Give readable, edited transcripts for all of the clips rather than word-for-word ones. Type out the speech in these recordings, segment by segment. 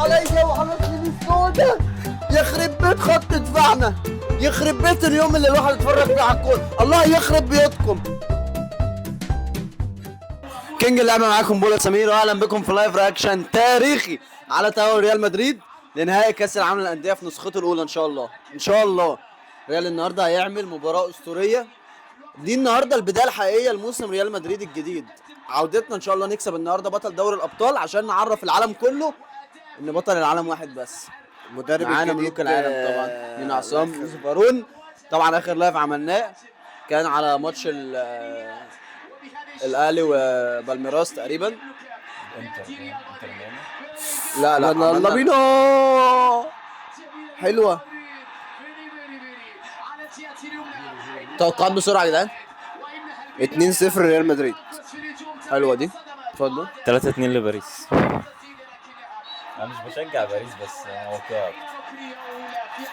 عليا وعلى سنين السوداء. يخرب بيت خط دفاعنا، يخرب بيت اليوم اللي الواحد يتفرج فيه على الكورة. الله يخرب بيوتكم. كينج اللعبة معاكم بولا سمير، واهلا بكم في لايف رياكشن تاريخي على تأهل ريال مدريد لنهائي كأس العالم للأندية في نسخته الأولى إن شاء الله. إن شاء الله ريال النهارده هيعمل مباراة أسطورية. دي النهارده البداية الحقيقية لموسم ريال مدريد الجديد. عودتنا إن شاء الله نكسب النهارده بطل دوري الأبطال عشان نعرف العالم كله إن بطل العالم واحد بس. المدرب معانا ملوك العالم طبعا من عصام يوسف هارون. طبعا آخر لايف عملناه كان على ماتش الأهلي وبالميراس تقريبا. لا يلا بينا. حلوة. توقعات بسرعة يا جدعان. 2-0 ريال مدريد. حلوة دي. اتفضل. 3-2 لباريس. انا مش بشجع باريس بس هو كده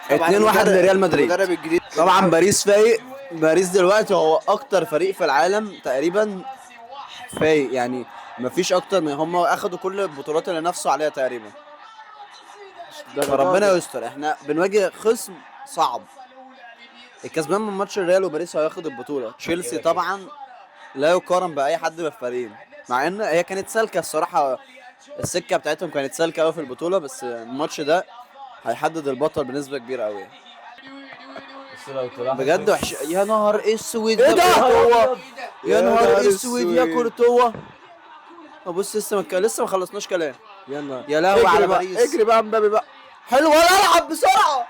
2-1 لريال مدريد. المدرب الجديد طبعا باريس فايق. باريس دلوقتي هو اكتر فريق في العالم تقريبا فايق، يعني مفيش اكتر من هم اخدوا كل البطولات اللي نفسوا عليها تقريبا. فربنا يستر. احنا بنواجه خصم صعب. الكسبان من ماتش الريال وباريس هياخد البطولة. تشيلسي طبعا لا يقارن بأي حد من الفريقين، مع ان هي كانت سالكة الصراحة. السكة بتاعتهم كانت سالكة قوي في البطولة، بس الماتش ده هيحدد البطل بنسبة كبيرة قوي. بجد وحش. يا نهار اسود. ايه ده؟ يا نهار اسود يا كورتوا. بص لسه ما خلصناش كلام. يلا يا لهوي على بقى. باريس. اجري بقى مبابي بقى. حلو. ولا العب بسرعة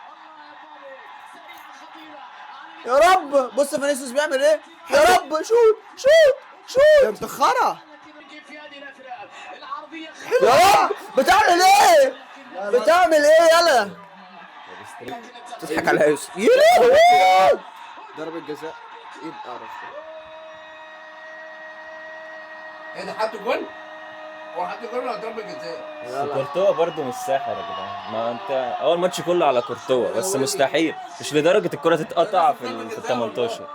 يا رب. بص فينيسيوس بيعمل ايه. يا رب شوت شوت شوت. انت خرا. يا رب. بتعمل ايه؟ بتعمل ايه يلا؟ تضحك على يوسف. يا لهوي. ضربة جزاء. ايه القرف ده؟ ايه ده حط جول؟ هو حط جول ولا ضربة جزاء؟ كورتوا برضه مش ساحر يا جدعان. ما انت اول ماتش كله على كورتوا بس مستحيل مش لدرجه الكره تتقطع في ال 18.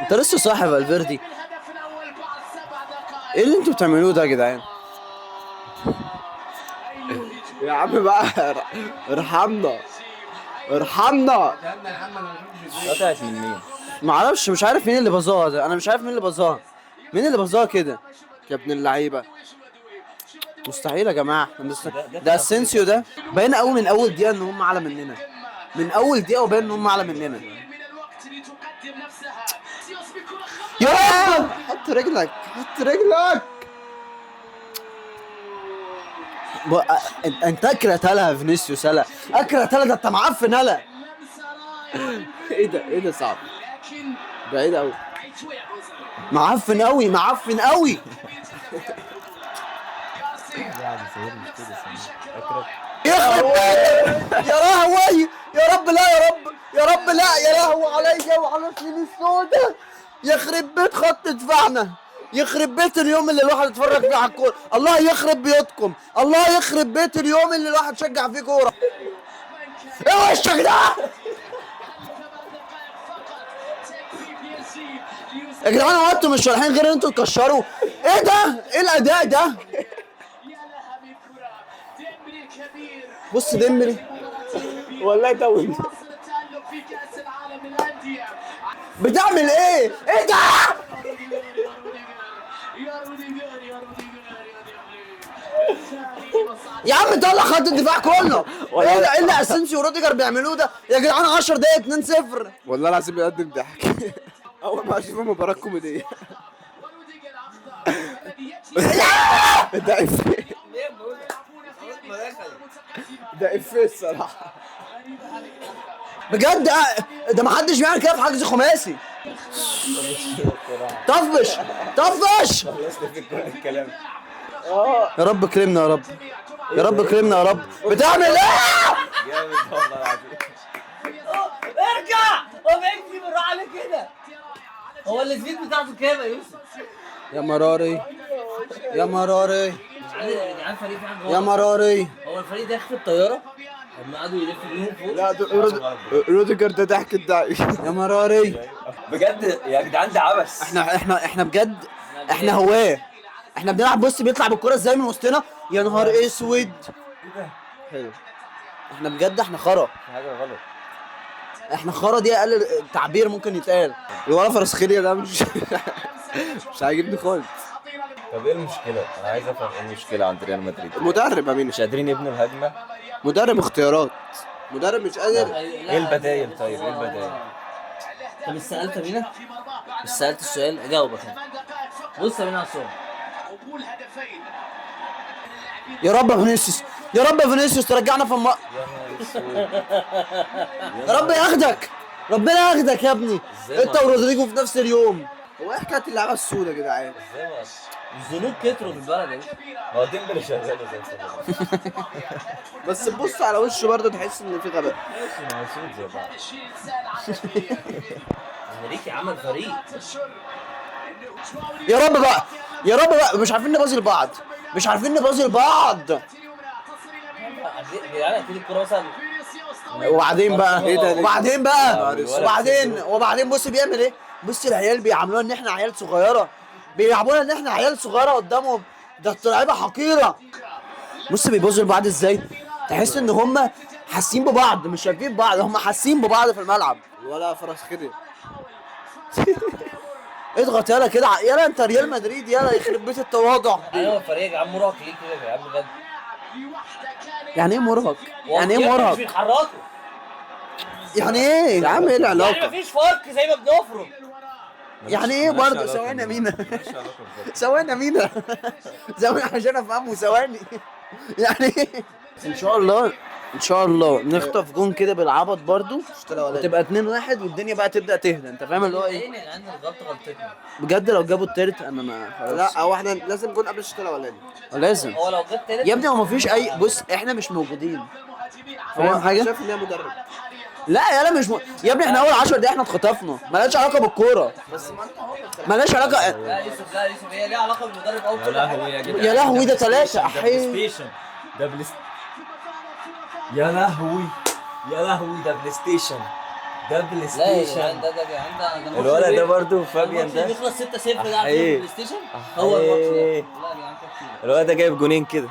انت لسه صاحب الفيردي. ايه اللي انتوا بتعملوه ده يا جدعان؟ يا عم بقى ارحمنا ارحمنا. قطعت من مين؟ معرفش. مش عارف مين اللي بظاها ده. انا مش عارف مين اللي بظاها. مين اللي بظاها كده يا ابن اللعيبة. مستحيل يا جماعه. ده اسينسيو ده باين قوي من اول دقيقه ان هم اعلى مننا. من اول دقيقه وباين ان هم اعلى مننا. يا رب. حط رجلك حط رجلك. انت اكرت هلا فينيسيوس. هلا اكرت هلا. ده انت معفن هلا. ايه ده صعب. بعيد قوي. معفن قوي معفن قوي. يخرب بيتك. يا لهوي. يا رب لا. يا رب يا رب لا. يا لهوي عليا وعلى سنين السوداء. يخرب بيت خط دفاعنا، يخرب بيت اليوم اللي الواحد يتفرج فيه على الكوره. الله يخرب بيوتكم. الله يخرب بيت اليوم اللي الواحد يشجع فيه كوره. ايه وشك ده يا جدعان؟ هو انتوا مش رايحين غير ان انتوا تكشروا؟ ايه ده؟ ايه الاداء ده؟ بص ديمبلي والله دول. بتعمل ايه؟ ايه ده؟ يا عم طلع خط الدفاع كله. ايه ده؟ ايه اللي اسينسيو وروديجر بيعملوه ده يا جدعان؟ 10 دقايق 2-0. والله العظيم بيقدم ضحك. اول ما اشوف مباراة كوميدية. ده افيه. ده افيه الصراحة. بجد ده ما حدش بيعمل كده في حجز خماسي. طفش طفش. خلصنا في كل الكلام. يا رب كرمنا يا رب. يا رب كرمنا يا رب. بتعمل ايه؟ جامد والله العظيم. ارجع. هو بيجري بالراحه على كده. هو السبيد بتاعته كام يا يوسف؟ يا مراري يا مراري يا جدعان فريق في حاجه يا غلط. مراري. هو الفريق ده خد الطياره هم قعدوا يلفوا بيهم فوق. لا روديجر ده ضحك الدعي. يا مراري. بجد يا جدعان ده عبث. احنا بجد احنا هواه. احنا بنلعب، بص بيطلع بالكرة ازاي من وسطنا، يا نهار اسود. حلو. احنا بجد احنا خرا، في حاجه غلط. احنا خرا دي اقل تعبير ممكن يتقال. الولا فرسخيليا ده مش مش عاجبني خالص. طب ايه المشكله؟ انا عايز افهم ايه المشكله عند ريال مدريد. المدرب امين، مش قادرين يبنوا الهجمه. مدرب اختيارات، مدرب مش قادر. ايه البدايل طيب؟ ايه البدايل؟ طب مش سألت يا مينا؟ مش سألت السؤال اجاوبك انا. بص يا مينا على السؤال. يا رب يا فينيسيوس، يا رب يا فينيسيوس ترجعنا في يا نهار اسود. يا رب ياخدك، ربنا ياخدك يا ابني. إزاي انت ما- ورودريجو في نفس اليوم. هو ايه حكايه اللعبه السوداء يا جدعان؟ ازاي ما- الذنوب كتروا في البلد يا هو ديمبلي شغال زي الفل. بس تبص على وشه برضه تحس ان في غباء. ماشي موجود زي بعض. انريكي عمل فريق. يا رب بقى، يا رب بقى، مش عارفين نبازي لبعض، مش عارفين نبازي لبعض. يعني اكيد الكوره مثلا وبعدين بقى إيه ده؟ وبعدين بقى الولد وبعدين بص بيعمل ايه. بص العيال بيعاملونا ان احنا عيال صغيره، بيلعبونا ان احنا عيال صغيره قدامهم، ده لعيبه حقيره. بص بيبصوا لبعض ازاي، تحس ان هم حاسين ببعض، مش شايفين بعض، هم حاسين ببعض في الملعب. الولا فرسخيليا اضغط يلا كده، يلا انت ريال مدريد، يلا يخرب بيت التواضع. ايوه الفريق يا جدعان مرهق ليه كده يا جدعان بجد. يعني ايه مرهق؟ يعني ايه والله مش مرهق؟ بيتحركوا. يعني ايه يا عم ايه يعني العلاقه؟ مفيش فرق زي ما بنفرق. يعني ايه ملهاش برضه؟ علاقة ثواني يا مينا، ملهاش علاقة بجد. ثواني يا مينا، ثواني عشان افهمه، ثواني. يعني ايه؟ ان شاء الله، ان شاء الله نخطف جون كده بالعبط برضه، وتبقى 2-1 والدنيا بقى تبدا تهدى. انت فاهم اللي هو ايه؟ ايه يا جدعان الغلطه غلطتنا. بجد لو جابوا التالت انا ما خلاص. لا هو احنا لازم نكون قبل الشوط الاولاني. لازم هو لو جت تالت يا ابني، هو مفيش اي، بص احنا مش موجودين، فاهم حاجه؟ شايف ان هي مدرب. لا يا لا مش يا ابني احنا اول 10 دقايق احنا اتخطفنا، مالهاش علاقه بالكوره، بس ما انت هو مالهاش علاقه. لا يوسف، لا يوسف، هي ليها علاقه بالمدرب او يا لهوي يا جدعان. يا لهوي ده بلاي 3 ستيشن، ده بلاي احي. ستيشن، ده بلاي ستيشن. يا لهوي يا لهوي ده بلاي ستيشن، ده بلاي لا يا ستيشن. جدعان ده يا جدعان ده الولد ده برضه فابيان ده. بيخلص 6-0 ده على أحيه. البلاي ستيشن. هو الماتش ده. لا أحيه. يا جدعان كتير. الولد ده جايب جونين كده.